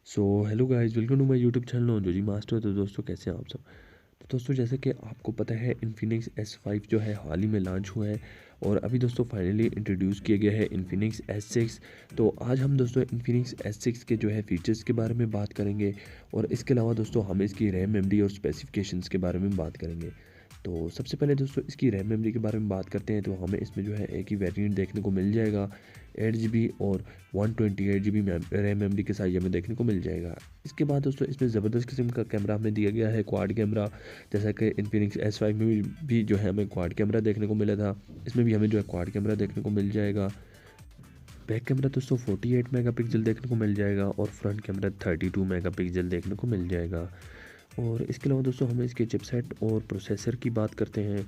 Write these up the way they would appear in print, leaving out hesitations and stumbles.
So hello guys, welcome to my YouTube channel जो G master. तो दोस्तों कैसे हैं आप सब। तो दोस्तों जैसे कि आपको पता है इन्फिनिक्स S5 जो है हाल ही में लॉन्च हुआ है और अभी दोस्तों फाइनली इंट्रोड्यूस किया गया है इन्फिनिक्स S6। तो आज हम दोस्तों इन्फिनिक्स S6 के जो है फीचर्स के बारे में बात करेंगे और इसके अलावा दोस्तों हम इसकी रैम मेमोरी और स्पेसिफिकेशंस के बारे में बात करेंगे। तो सबसे पहले दोस्तों इसकी रैम मेमोरी के बारे में बात करते हैं। तो हमें इसमें जो है एक ही वेरिएंट देखने को मिल जाएगा, 8 GB और 128 GB रैम मेमोरी के साथ हमें देखने को मिल जाएगा। इसके बाद दोस्तों इसमें ज़बरदस्त किस्म का कैमरा हमें दिया गया है, क्वाड कैमरा। जैसा कि इन्फिनिक्स S5 में भी जो है हमें क्वाड कैमरा देखने को मिला था, इसमें भी हमें जो है क्वाड कैमरा देखने को मिल जाएगा। बैक कैमरा दोस्तों 48 मेगापिक्सल देखने को मिल जाएगा और फ्रंट कैमरा 32 मेगापिक्सल देखने को मिल जाएगा। और इसके अलावा दोस्तों हमें इसके चिपसेट और प्रोसेसर की बात करते हैं।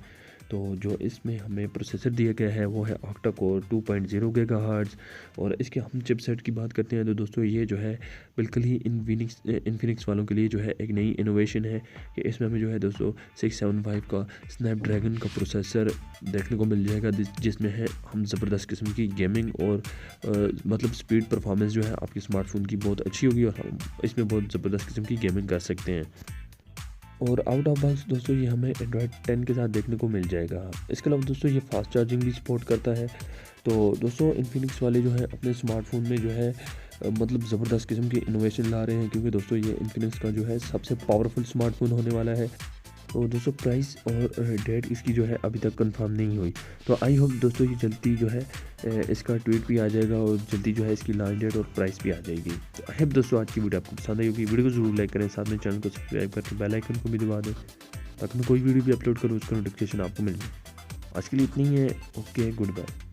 तो जो इसमें हमें प्रोसेसर दिया गया है वो है ऑक्टा कोर 2.0 गीगाहर्ट्ज़। और इसके हम चिपसेट की बात करते हैं तो दोस्तों ये जो है बिल्कुल ही इन्फिनिक्स वालों के लिए जो है एक नई इनोवेशन है कि इसमें हमें जो है दोस्तों 675 का स्नैपड्रैगन का प्रोसेसर देखने को मिल जाएगा, जिसमें है हम ज़बरदस्त किस्म की गेमिंग और मतलब स्पीड परफॉर्मेंस जो है आपके स्मार्टफोन की बहुत अच्छी होगी और हम इसमें बहुत ज़बरदस्त किस्म की गेमिंग कर सकते हैं। और आउट ऑफ बॉक्स दोस्तों ये हमें एंड्रॉयड 10 के साथ देखने को मिल जाएगा। इसके अलावा दोस्तों ये फास्ट चार्जिंग भी सपोर्ट करता है। तो दोस्तों इन्फिनिक्स वाले जो है अपने स्मार्टफोन में जो है मतलब ज़बरदस्त किस्म की इनोवेशन ला रहे हैं, क्योंकि दोस्तों ये इन्फिनिक्स का जो है सबसे पावरफुल स्मार्टफोन होने वाला है। तो दोस्तों प्राइस और डेट इसकी जो है अभी तक कंफर्म नहीं हुई। तो आई होप दोस्तों ये जल्दी जो है इसका ट्वीट भी आ जाएगा और जल्दी जो है इसकी लॉन्च डेट और प्राइस भी आ जाएगी। तो आई होप दोस्तों आज की वीडियो आपको पसंद आई होगी। वीडियो को जरूर लाइक करें, साथ में चैनल को सब्सक्राइब करके बेल आइकन को भी दबा दें ताकि मैं कोई वीडियो भी अपलोड करूँ उसका नोटिफिकेशन आपको मिल जाए। आज के लिए इतनी ही है। Okay, good bye.